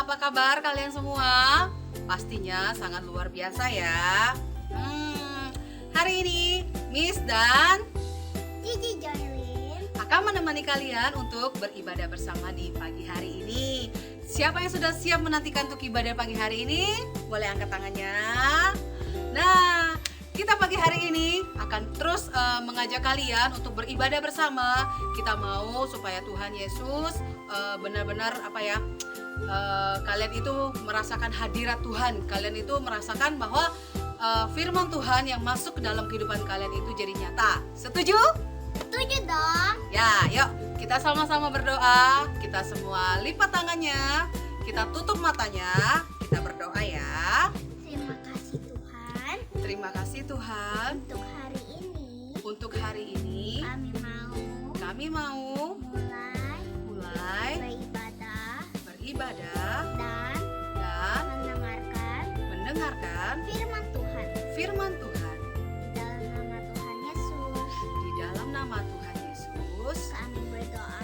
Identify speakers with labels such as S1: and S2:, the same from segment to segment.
S1: apa kabar kalian semua? Pastinya sangat luar biasa ya. Hari ini Miss dan
S2: Cici Joylin
S1: akan menemani kalian untuk beribadah bersama di pagi hari ini. Siapa yang sudah siap menantikan untuk ibadah pagi hari ini? Boleh angkat tangannya. Nah, kita pagi hari ini akan terus mengajak kalian untuk beribadah bersama. Kita mau supaya Tuhan Yesus benar-benar kalian itu merasakan hadirat Tuhan. Kalian itu merasakan bahwa firman Tuhan yang masuk ke dalam kehidupan kalian itu jadi nyata. Setuju?
S2: Setuju dong.
S1: Ya, yuk kita sama-sama berdoa. Kita semua lipat tangannya, kita tutup matanya, kita berdoa ya.
S2: Terima kasih Tuhan
S1: Terima kasih Tuhan
S2: untuk hari ini.
S1: untuk hari ini.
S2: Kami mau
S1: Mulai beribadah
S2: dan
S1: dan mendengarkan
S2: firman Tuhan.
S1: firman Tuhan
S2: Di dalam nama Tuhan Yesus,
S1: di dalam nama Tuhan Yesus.
S2: kami berdoa.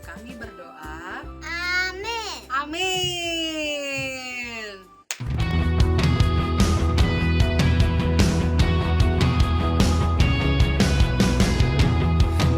S1: Kami berdoa.
S2: Amin.
S1: Amin.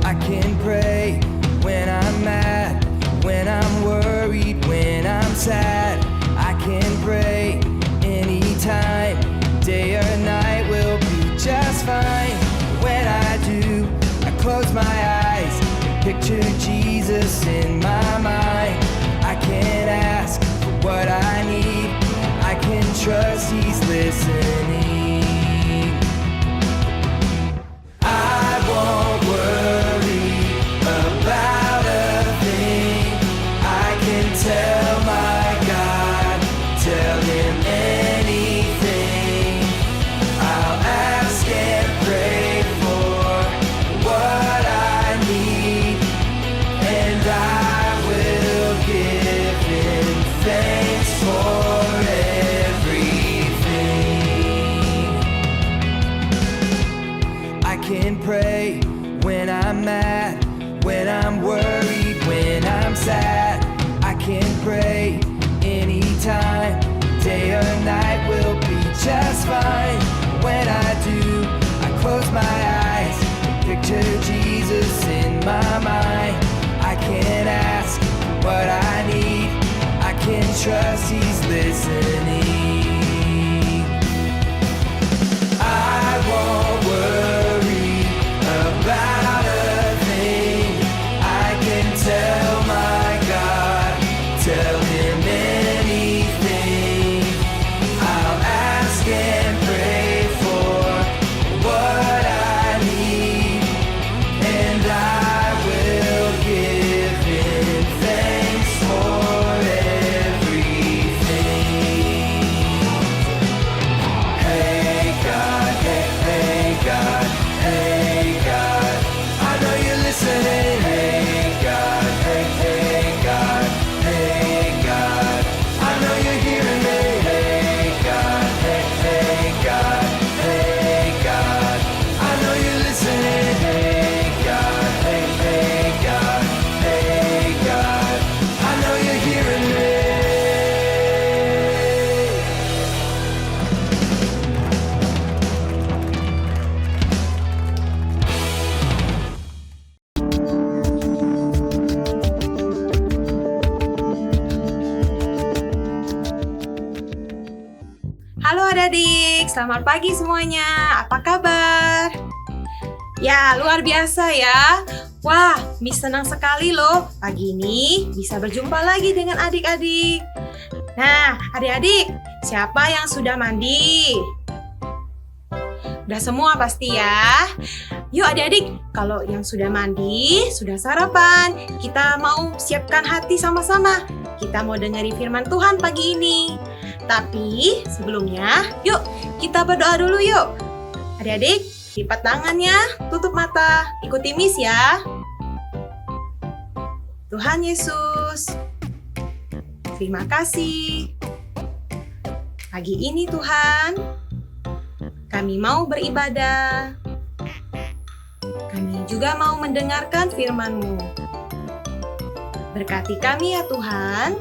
S3: I can pray when I'm mad, when I'm worried, when I'm sad. I can pray anytime, day or night will be just fine. When I do, I close my eyes, picture Jesus in my mind. I can ask for what I need, I can trust He's listening. I won't worry about a thing. I can tell my God, tell Him anything. I'll ask and pray for what I need, and I will give Him thanks for everything. I can pray when I'm mad, when I'm worried, when I'm sad. I can pray anytime, day or night will be just fine. When I do, I close my eyes, picture Jesus in my mind. I can ask what I need, I can trust He's listening. I won't worry about a thing. I can tell my God, tell Him anything. I'll ask and pray for what I need, and I will give Him thanks for everything. Hey God, hey God, hey God, I know you're listening. Hey God, hey God, hey God, I know you're hearing me. Hey God, hey God, hey God, I know you're listening. Hey God, hey God, hey God, I know you're hearing me.
S4: Halo adik-adik, selamat pagi semuanya. Apa kabar? Ya, luar biasa ya. Wah, Miss senang sekali loh. Pagi ini bisa berjumpa lagi dengan adik-adik. Nah, adik-adik, siapa yang sudah mandi? Udah semua pasti ya. Yuk adik-adik, kalau yang sudah mandi, sudah sarapan, kita mau siapkan hati sama-sama. Kita mau dengerin firman Tuhan pagi ini. Tapi sebelumnya, yuk kita berdoa dulu yuk. Adik-adik, lipat tangannya, tutup mata, ikuti Miss ya. Tuhan Yesus, terima kasih. Pagi ini Tuhan, kami mau beribadah. Kami juga mau mendengarkan firman-Mu. Berkati kami ya Tuhan.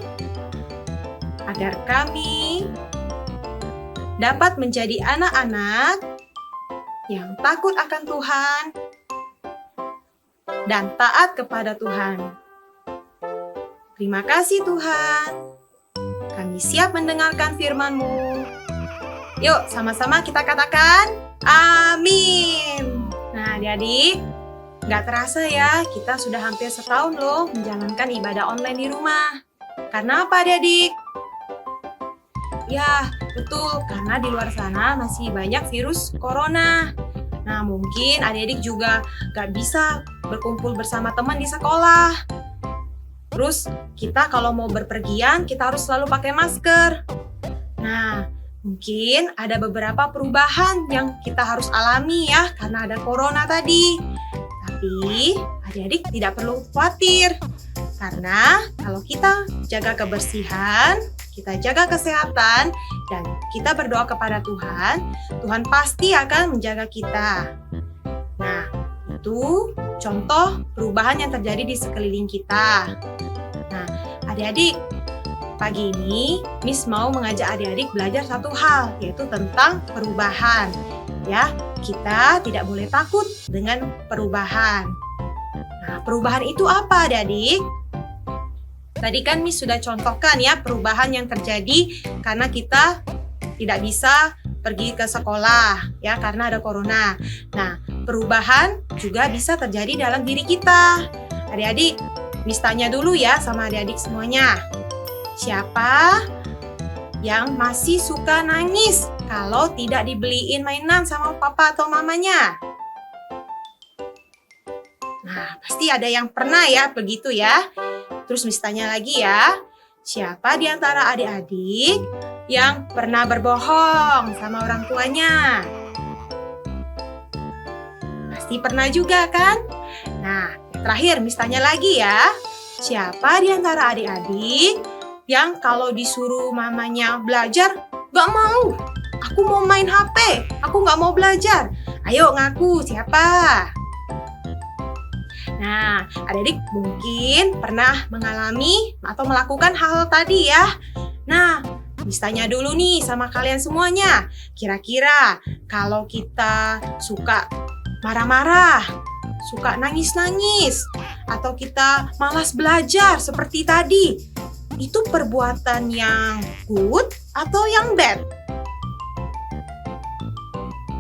S4: agar kami dapat menjadi anak-anak yang takut akan Tuhan dan taat kepada Tuhan. Terima kasih Tuhan. Kami siap mendengarkan firman-Mu. Yuk, sama-sama kita katakan, amin. Nah, adik-adik, gak terasa ya, kita sudah hampir setahun loh menjalankan ibadah online di rumah. Karena apa adik-adik? Ya, betul, karena di luar sana masih banyak virus corona. Nah, mungkin adik-adik juga gak bisa berkumpul bersama teman di sekolah. Terus, kita kalau mau berpergian, kita harus selalu pakai masker. Nah, mungkin ada beberapa perubahan yang kita harus alami ya, karena ada corona tadi. Tapi, adik-adik tidak perlu khawatir. Karena kalau kita jaga kebersihan, kita jaga kesehatan, dan kita berdoa kepada Tuhan, Tuhan pasti akan menjaga kita. Nah, itu contoh perubahan yang terjadi di sekeliling kita. Nah, adik-adik, pagi ini Miss mau mengajak adik-adik belajar satu hal, yaitu tentang perubahan. Ya, kita tidak boleh takut dengan perubahan. Nah, perubahan itu apa adik-adik? Tadi kan Miss sudah contohkan ya perubahan yang terjadi karena kita tidak bisa pergi ke sekolah ya karena ada corona. Nah, perubahan juga bisa terjadi dalam diri kita. Adik-adik, Miss tanya dulu ya sama adik-adik semuanya. Siapa yang masih suka nangis kalau tidak dibeliin mainan sama papa atau mamanya? Nah, pasti ada yang pernah ya begitu ya. Terus Miss tanya lagi ya, siapa di antara adik-adik yang pernah berbohong sama orang tuanya? Pasti pernah juga kan? Nah, terakhir Miss tanya lagi ya, siapa di antara adik-adik yang kalau disuruh mamanya belajar, gak mau? Aku mau main HP, aku gak mau belajar. Ayo ngaku, siapa? Nah, adik-adik mungkin pernah mengalami atau melakukan hal tadi ya. Nah, Miss tanya dulu nih sama kalian semuanya. Kira-kira kalau kita suka marah-marah, suka nangis-nangis, atau kita malas belajar seperti tadi, itu perbuatan yang good atau yang bad?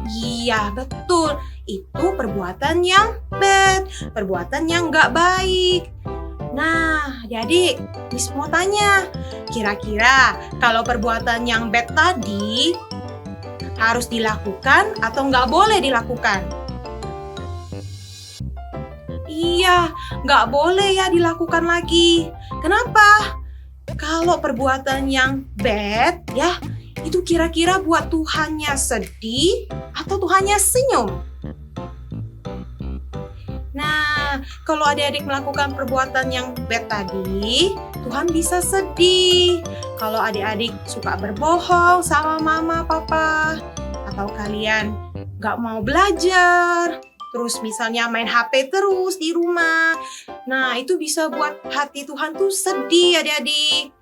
S4: Iya, betul. Itu perbuatan yang bad, perbuatan yang nggak baik. Nah, adik, Miss mau tanya, kira-kira kalau perbuatan yang bad tadi harus dilakukan atau nggak boleh dilakukan? Iya, nggak boleh ya dilakukan lagi. Kenapa? Kalau perbuatan yang bad, ya, itu kira-kira buat Tuhannya sedih atau Tuhannya senyum? Nah, kalau adik-adik melakukan perbuatan yang bad tadi, Tuhan bisa sedih. Kalau adik-adik suka berbohong sama mama, papa, atau kalian gak mau belajar, terus misalnya main HP terus di rumah, nah itu bisa buat hati Tuhan tuh sedih adik-adik.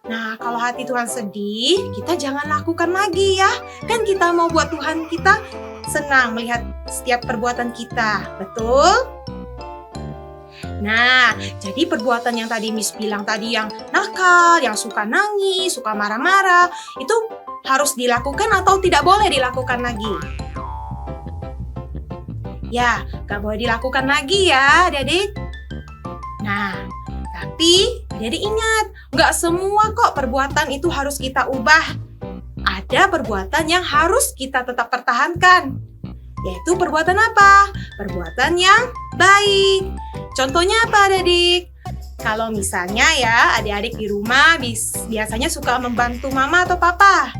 S4: Nah, kalau hati Tuhan sedih, kita jangan lakukan lagi ya. Kan kita mau buat Tuhan kita senang melihat setiap perbuatan kita, betul? Nah, jadi perbuatan yang tadi Miss bilang tadi yang nakal, yang suka nangis, suka marah-marah, itu harus dilakukan atau tidak boleh dilakukan lagi? Ya, gak boleh dilakukan lagi ya, adik-adik. Nah, tapi adik-adik ingat, gak semua kok perbuatan itu harus kita ubah. Ada perbuatan yang harus kita tetap pertahankan. Yaitu perbuatan apa? Perbuatan yang baik. Contohnya apa adik-adik? Kalau misalnya ya adik-adik di rumah biasanya suka membantu mama atau papa.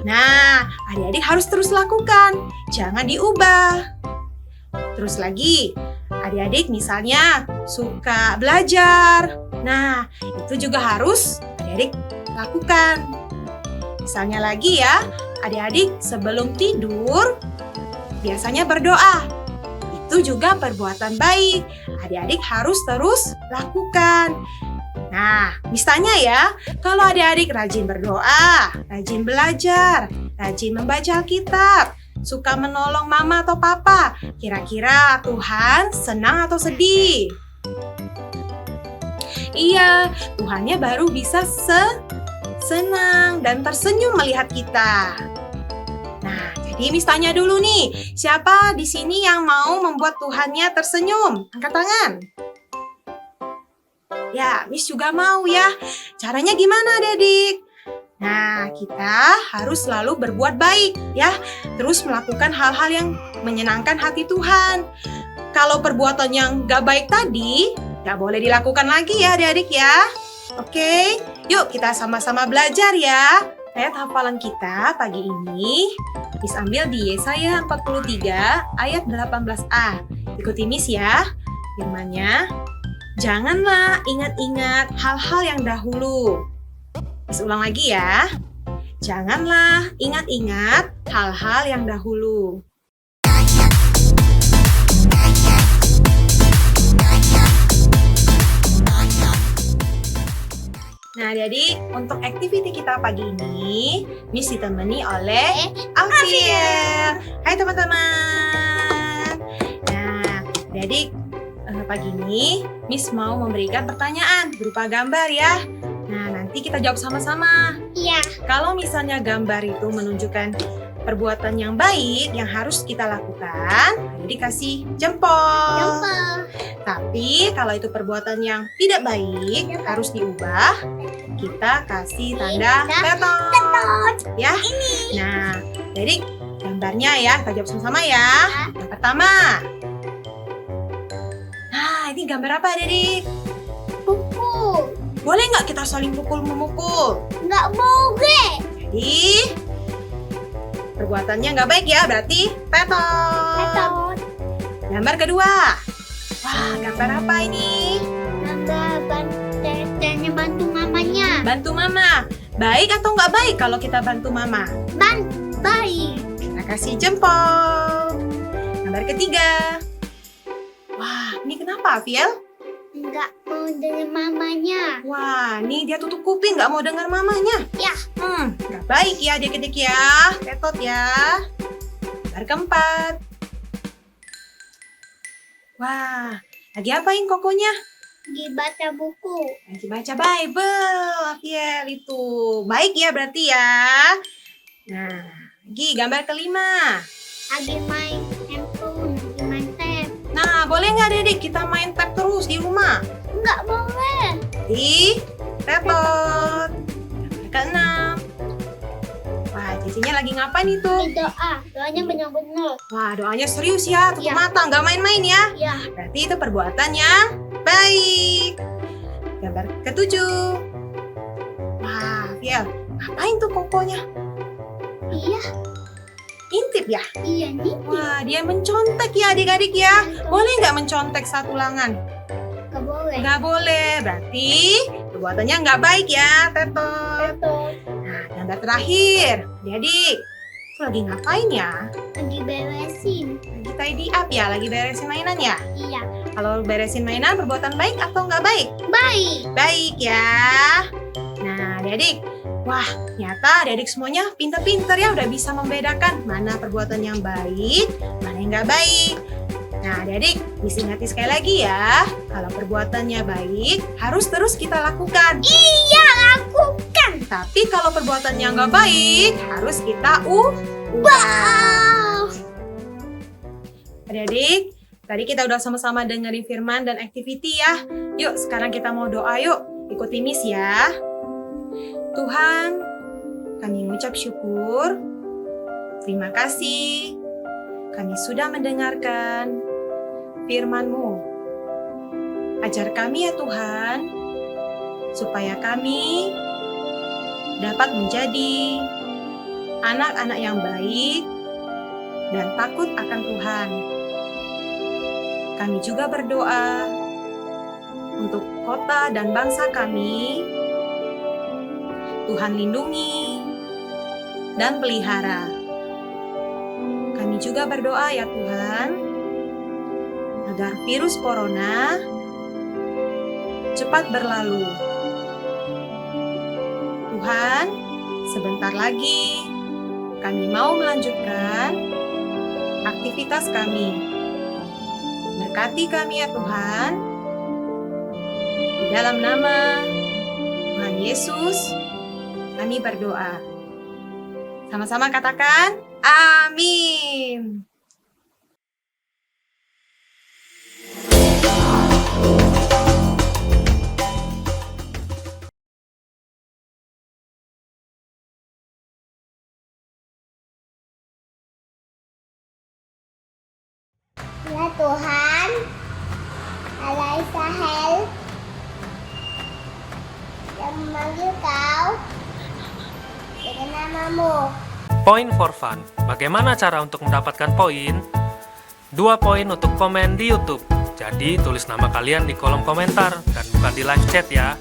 S4: Nah, adik-adik harus terus lakukan. Jangan diubah. Terus lagi, adik-adik misalnya suka belajar. Nah, itu juga harus adik-adik lakukan. Misalnya lagi ya, adik-adik sebelum tidur biasanya berdoa. Itu juga perbuatan baik. Adik-adik harus terus lakukan. Nah, misalnya ya, kalau adik-adik rajin berdoa, rajin belajar, rajin membaca Alkitab, suka menolong mama atau papa, kira-kira Tuhan senang atau sedih? Iya, Tuhannya baru bisa senang dan tersenyum melihat kita. Nah, jadi misalnya dulu nih, siapa di sini yang mau membuat Tuhannya tersenyum? Angkat tangan. Ya, Miss juga mau ya. Caranya gimana, adik-adik? Nah, kita harus selalu berbuat baik ya. Terus melakukan hal-hal yang menyenangkan hati Tuhan. Kalau perbuatan yang gak baik tadi, gak boleh dilakukan lagi ya adik-adik ya. Oke, yuk kita sama-sama belajar ya. Ayat hafalan kita pagi ini Miss ambil di Yesaya 43 ayat 18a. Ikuti Miss ya. Firman-Nya, janganlah ingat-ingat hal-hal yang dahulu. Miss ulang lagi ya. Janganlah ingat-ingat hal-hal yang dahulu. Nah, jadi untuk aktiviti kita pagi ini, Miss ditemani oleh Alfiel. Hai teman-teman. Nah, jadi pagi ini Miss mau memberikan pertanyaan berupa gambar ya. Nah, nanti kita jawab sama-sama.
S2: Iya.
S4: Kalau misalnya gambar itu menunjukkan perbuatan yang baik yang harus kita lakukan, jadi kasih jempol. Tapi kalau itu perbuatan yang tidak baik, harus diubah, kita kasih tanda tetot. Ya. Nah, jadi gambarnya ya, kita jawab sama-sama ya. Yang pertama. Nah, ini gambar apa, Adik?
S2: Pukul.
S4: Boleh nggak kita saling pukul-memukul?
S2: Nggak boleh.
S4: Jadi, perbuatannya nggak baik ya, berarti tetot.
S2: Tetot.
S4: Gambar kedua. Wah, gambar apa ini?
S2: Tetenya bantu mamanya.
S4: Bantu mama. Baik atau nggak baik kalau kita bantu mama?
S2: Baik.
S4: Kita kasih jempol. Gambar ketiga. Wah, ini kenapa, Fiel?
S2: Nggak mau dengan mamanya.
S4: Wah, ini dia tutup kuping nggak mau dengar mamanya.
S2: Ya.
S4: Nggak baik ya adik-adik ya. Tetot ya. Gambar keempat. Wah, lagi apain kokonya?
S2: Dibaca buku.
S4: Lagi baca Bible, Fiel itu. Baik ya berarti ya. Nah, lagi gambar kelima.
S2: Lagi main handphone. Lagi main tab.
S4: Nah, boleh nggak adik kita main tab terus di rumah?
S2: Nggak boleh.
S4: Di tetot. Gambar keenam. Wah, cicinya lagi ngapain itu?
S2: Ini doa. Doanya benar-benar.
S4: Wah, doanya serius ya, tutup
S2: Iya.
S4: mata, nggak main-main ya.
S2: Ya.
S4: Berarti itu perbuatan yang baik. Gambar ketujuh. Wah, Fiel, ngapain tuh kokonya?
S2: Iya.
S4: Intip ya?
S2: Iya nih.
S4: Wah, dia mencontek ya adik-adik ya. Boleh nggak mencontek satu lengan?
S2: Nggak boleh.
S4: Nggak boleh, berarti perbuatannya nggak baik ya, tetot.
S2: Tetot.
S4: Nah, gambar terakhir. Adik-adik, itu lagi ngapain ya?
S2: Lagi beresin.
S4: Lagi tidy up ya, lagi beresin mainan ya?
S2: Iya.
S4: Kalau beresin mainan, perbuatan baik atau nggak baik?
S2: Baik.
S4: Baik ya. Nah, adik-adik, wah, ternyata adik-adik semuanya pinter-pinter ya, udah bisa membedakan mana perbuatan yang baik, mana yang nggak baik. Nah, adik-adik, Miss ingati sekali lagi ya, kalau perbuatannya baik, harus terus kita lakukan.
S2: Iya, lakukan.
S4: Tapi kalau perbuatannya nggak baik, harus kita ubah.
S2: Wow.
S4: Adik-adik, tadi kita udah sama-sama dengerin firman dan activity ya. Yuk, sekarang kita mau doa yuk. Ikuti Miss ya. Tuhan, kami mengucap syukur. Terima kasih. Kami sudah mendengarkan firman-Mu. Ajar kami ya Tuhan, supaya kami dapat menjadi anak-anak yang baik dan takut akan Tuhan. Kami juga berdoa untuk kota dan bangsa kami. Tuhan lindungi dan pelihara. Kami juga berdoa ya Tuhan, agar virus corona cepat berlalu Tuhan, sebentar lagi kami mau melanjutkan aktivitas kami. Berkati kami ya Tuhan. Di dalam nama Tuhan Yesus, kami berdoa. Sama-sama katakan, amin.
S2: Ya Tuhan, alai Sahel yang memanggil kau dengan namamu.
S5: Point for fun. Bagaimana cara untuk mendapatkan poin? 2 poin untuk komen di YouTube. Jadi tulis nama kalian di kolom komentar dan bukan di live chat ya.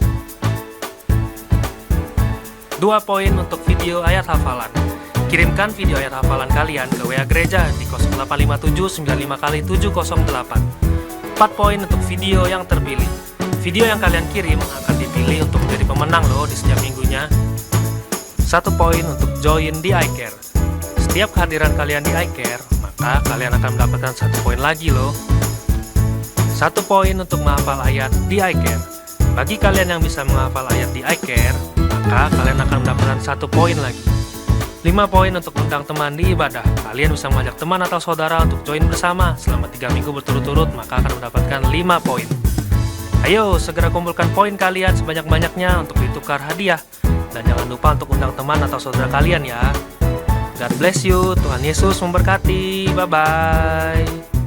S5: 2 poin untuk video ayat hafalan. Kirimkan video ayat hafalan kalian ke WA gereja di 085795x708. 4 poin untuk video yang terpilih. Video yang kalian kirim akan dipilih untuk menjadi pemenang loh di setiap minggunya. 1 poin untuk join di iCare. Setiap kehadiran kalian di iCare, maka kalian akan mendapatkan 1 poin lagi loh. 1 poin untuk menghafal ayat di iCare. Bagi kalian yang bisa menghafal ayat di iCare, maka kalian akan mendapatkan 1 poin lagi. 5 poin untuk undang teman di ibadah. Kalian bisa mengajak teman atau saudara untuk join bersama selama 3 minggu berturut-turut, maka akan mendapatkan 5 poin. Ayo, segera kumpulkan poin kalian sebanyak-banyaknya untuk ditukar hadiah. Dan jangan lupa untuk undang teman atau saudara kalian ya. God bless you, Tuhan Yesus memberkati. Bye-bye.